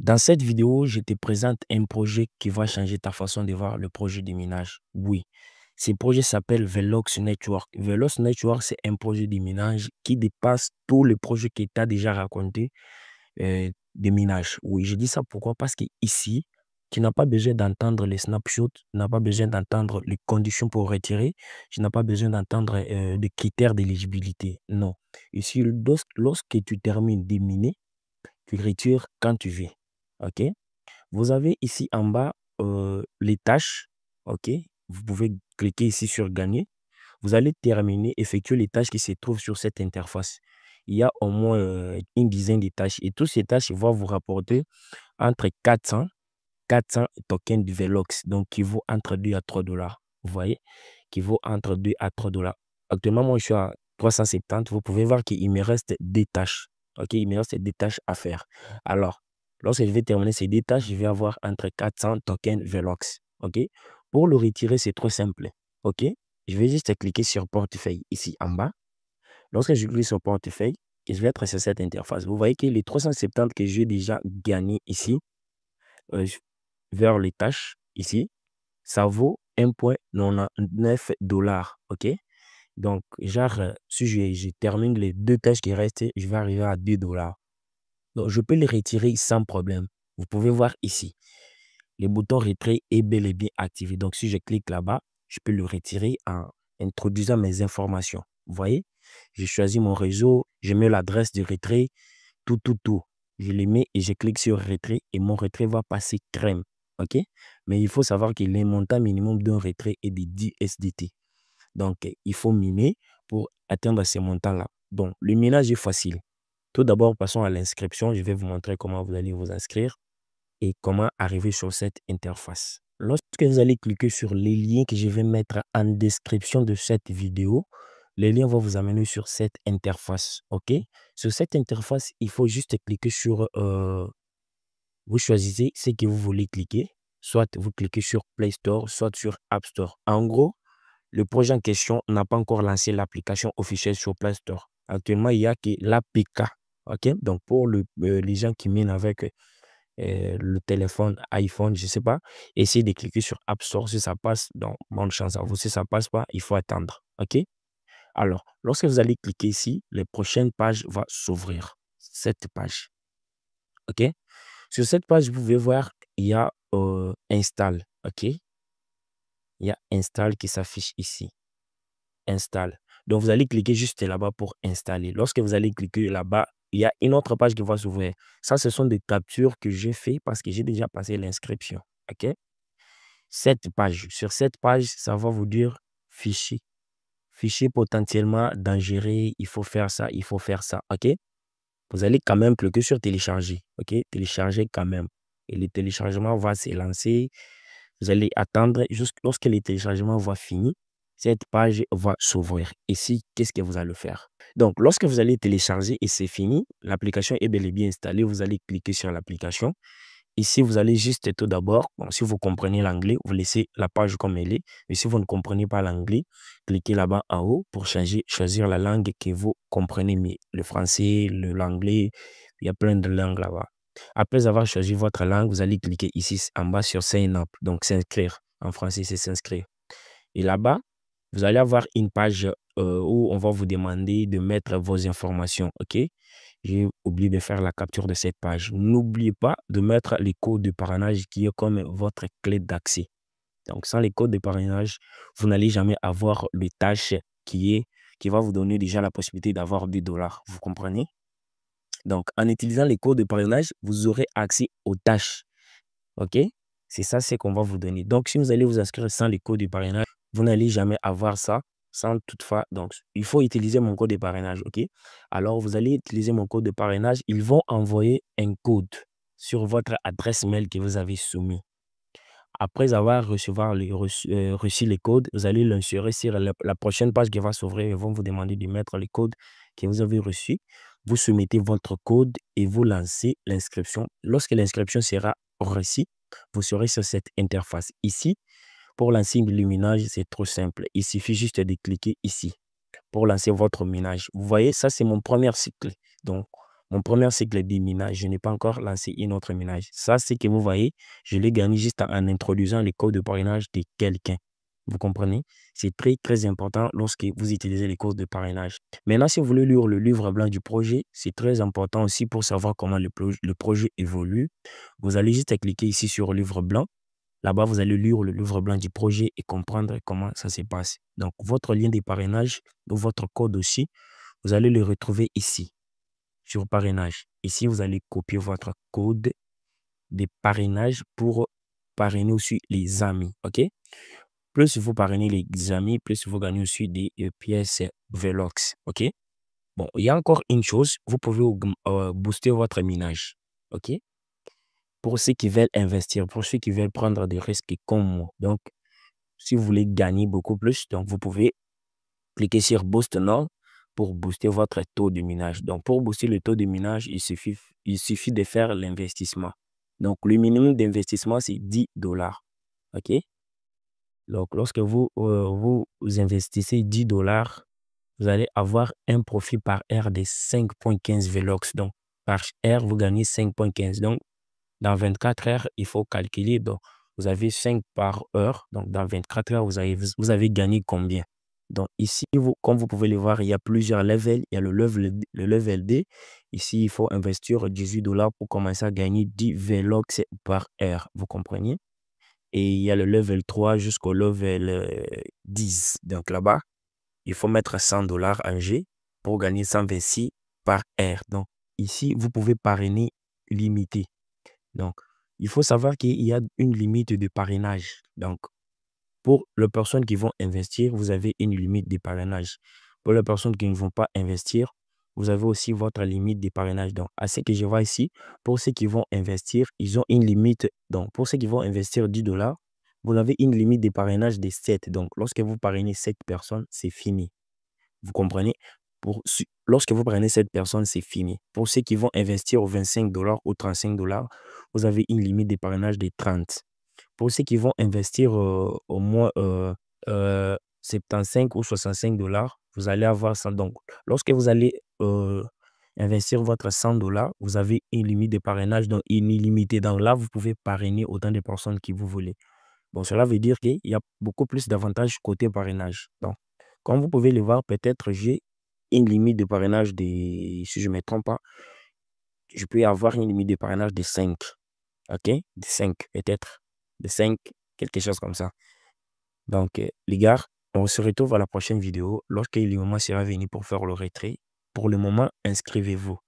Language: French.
Dans cette vidéo, je te présente un projet qui va changer ta façon de voir le projet de minage. Oui, ce projet s'appelle Velox Network. Velox Network, c'est un projet de minage qui dépasse tous les projets que tu as déjà raconté de minage. Oui, je dis ça pourquoi? Parce que ici, tu n'as pas besoin d'entendre les snapshots, tu n'as pas besoin d'entendre les conditions pour retirer, tu n'as pas besoin d'entendre des critères d'éligibilité. Non. Ici, lorsque tu termines de miner, tu retires quand tu veux. OK? Vous avez ici en bas les tâches. OK? Vous pouvez cliquer ici sur gagner. Vous allez terminer, effectuer les tâches qui se trouvent sur cette interface. Il y a au moins une dizaine de tâches et toutes ces tâches vont vous rapporter entre 400 tokens de Velox, donc qui vaut entre 2 à 3 dollars. Vous voyez? Qui vaut entre 2 à 3 dollars. Actuellement, moi, je suis à 370. Vous pouvez voir qu'il me reste des tâches. OK? Il me reste des tâches à faire. Alors, lorsque je vais terminer ces deux tâches, je vais avoir entre 400 tokens Velox. OK? Pour le retirer, c'est trop simple. OK? Je vais juste cliquer sur portefeuille ici en bas. Lorsque je clique sur portefeuille, je vais être sur cette interface. Vous voyez que les 370 que j'ai déjà gagné ici, euh, vers les tâches ici, ça vaut 1,99 dollars. OK? Donc, genre, si je termine les deux tâches qui restent, je vais arriver à 2 dollars. Donc, je peux les retirer sans problème. Vous pouvez voir ici, le bouton retrait est bel et bien activé. Donc, si je clique là-bas, je peux le retirer en introduisant mes informations. Vous voyez? Je choisis mon réseau, je mets l'adresse du retrait, tout. Je les mets et je clique sur retrait et mon retrait va passer crème. OK? Mais il faut savoir que le montant minimum d'un retrait est de 10 SDT. Donc, il faut miner pour atteindre ces montants-là. Donc, le minage est facile. Tout d'abord, passons à l'inscription. Je vais vous montrer comment vous allez vous inscrire et comment arriver sur cette interface. Lorsque vous allez cliquer sur les liens que je vais mettre en description de cette vidéo, les liens vont vous amener sur cette interface. OK? Sur cette interface, il faut juste cliquer sur... vous choisissez ce que vous voulez cliquer. Soit vous cliquez sur Play Store, soit sur App Store. En gros, le projet en question n'a pas encore lancé l'application officielle sur Play Store. Actuellement, il n'y a que l'APK. OK? Donc, pour les gens qui minent avec le téléphone, iPhone, je ne sais pas, essayez de cliquer sur App Store. Si ça passe, donc bonne chance à vous. Si ça ne passe pas, il faut attendre. OK? Alors, lorsque vous allez cliquer ici, les prochaines pages vont s'ouvrir. Cette page. OK? Sur cette page, vous pouvez voir, il y a Install. OK? Il y a Install qui s'affiche ici. Install. Donc, vous allez cliquer juste là-bas pour installer. Lorsque vous allez cliquer là-bas, il y a une autre page qui va s'ouvrir. Ça, ce sont des captures que j'ai fait parce que j'ai déjà passé l'inscription. OK? Cette page. Sur cette page, ça va vous dire fichier. Fichier potentiellement dangereux. Il faut faire ça, il faut faire ça. OK? Vous allez quand même cliquer sur télécharger. OK? Télécharger quand même. Et le téléchargement va se lancer. Vous allez attendre jusqu'à lorsque le téléchargement va finir. Cette page va s'ouvrir. Ici, qu'est-ce que vous allez faire? Donc, lorsque vous allez télécharger et c'est fini, l'application est bel et bien installée. Vous allez cliquer sur l'application. Ici, vous allez juste tout d'abord, bon, si vous comprenez l'anglais, vous laissez la page comme elle est. Et si vous ne comprenez pas l'anglais, cliquez là-bas en haut pour choisir la langue que vous comprenez mieux. Le français, l'anglais, il y a plein de langues là-bas. Après avoir choisi votre langue, vous allez cliquer ici en bas sur Sign Up, donc s'inscrire. En français, c'est s'inscrire. Et là-bas, vous allez avoir une page où on va vous demander de mettre vos informations. OK? J'ai oublié de faire la capture de cette page. N'oubliez pas de mettre les codes de parrainage qui est comme votre clé d'accès. Donc, sans les codes de parrainage, vous n'allez jamais avoir le tâche qui va vous donner déjà la possibilité d'avoir 2 dollars. Vous comprenez? Donc, en utilisant les codes de parrainage, vous aurez accès aux tâches. OK? C'est ça, c'est qu'on va vous donner. Donc, si vous allez vous inscrire sans les codes de parrainage, vous n'allez jamais avoir ça sans toutefois. Donc, il faut utiliser mon code de parrainage. OK? Alors, vous allez utiliser mon code de parrainage. Ils vont envoyer un code sur votre adresse mail que vous avez soumis. Après avoir reçu les codes, vous allez l'insérer sur la prochaine page qui va s'ouvrir. Ils vont vous demander de mettre les codes que vous avez reçus. Vous soumettez votre code et vous lancez l'inscription. Lorsque l'inscription sera reçue, vous serez sur cette interface. Ici, pour lancer le minage, c'est trop simple. Il suffit juste de cliquer ici pour lancer votre minage. Vous voyez, ça, c'est mon premier cycle. Donc, Mon premier cycle de minage, je n'ai pas encore lancé une autre minage. Ça, c'est que vous voyez, je l'ai gagné juste en introduisant les codes de parrainage de quelqu'un. Vous comprenez? C'est très, très important lorsque vous utilisez les codes de parrainage. Maintenant, si vous voulez lire le livre blanc du projet, c'est très important aussi pour savoir comment le projet évolue. Vous allez juste cliquer ici sur livre blanc. Là-bas, vous allez lire le livre blanc du projet et comprendre comment ça se passe. Donc, votre lien de parrainage ou votre code aussi, vous allez le retrouver ici, sur parrainage. Ici, vous allez copier votre code de parrainage pour parrainer aussi les amis. OK? Plus vous parrainez les amis, plus vous gagnez aussi des pièces Velox. OK? Bon, il y a encore une chose, vous pouvez booster votre minage. OK? Pour ceux qui veulent investir, pour ceux qui veulent prendre des risques comme moi. Donc, si vous voulez gagner beaucoup plus, donc vous pouvez cliquer sur Boost Now pour booster votre taux de minage. Donc, pour booster le taux de minage, il suffit de faire l'investissement. Donc, le minimum d'investissement, c'est 10 $. OK? Donc, lorsque vous investissez 10 $, vous allez avoir un profit par heure de 5,15 Velox. Donc, par heure, vous gagnez 5,15. Donc, dans 24 heures, il faut calculer. Donc, vous avez 5 par heure. Donc, dans 24 heures, vous avez gagné combien? Donc, ici, comme vous pouvez le voir, il y a plusieurs levels. Il y a le level D. Ici, il faut investir 18 $ pour commencer à gagner 10 Velox par heure. Vous comprenez? Et il y a le level 3 jusqu'au level 10. Donc, là-bas, il faut mettre 100 $ en G pour gagner 126 par heure. Donc, ici, vous pouvez parrainer limité. Donc, il faut savoir qu'il y a une limite de parrainage. Donc, pour les personnes qui vont investir, vous avez une limite de parrainage. Pour les personnes qui ne vont pas investir, vous avez aussi votre limite de parrainage. Donc, à ce que je vois ici, pour ceux qui vont investir, ils ont une limite. Donc, pour ceux qui vont investir 10 $, vous avez une limite de parrainage de 7. Donc, lorsque vous parrainez 7 personnes, c'est fini. Vous comprenez? Lorsque vous prenez cette personne, c'est fini. Pour ceux qui vont investir aux 25 $ ou 35 $, vous avez une limite de parrainage de 30. Pour ceux qui vont investir au moins 75 ou 65 $, vous allez avoir 100. Donc, lorsque vous allez investir votre 100 $, vous avez une limite de parrainage donc illimitée. Donc là, vous pouvez parrainer autant de personnes que vous voulez. Bon, cela veut dire qu'il y a beaucoup plus d'avantages côté parrainage. Donc, comme vous pouvez le voir, peut-être j'ai une limite de parrainage de, si je ne me trompe pas, je peux avoir une limite de parrainage de 5. OK? De 5, peut-être. De 5, quelque chose comme ça. Donc, les gars, on se retrouve à la prochaine vidéo lorsque le moment sera venu pour faire le retrait. Pour le moment, inscrivez-vous.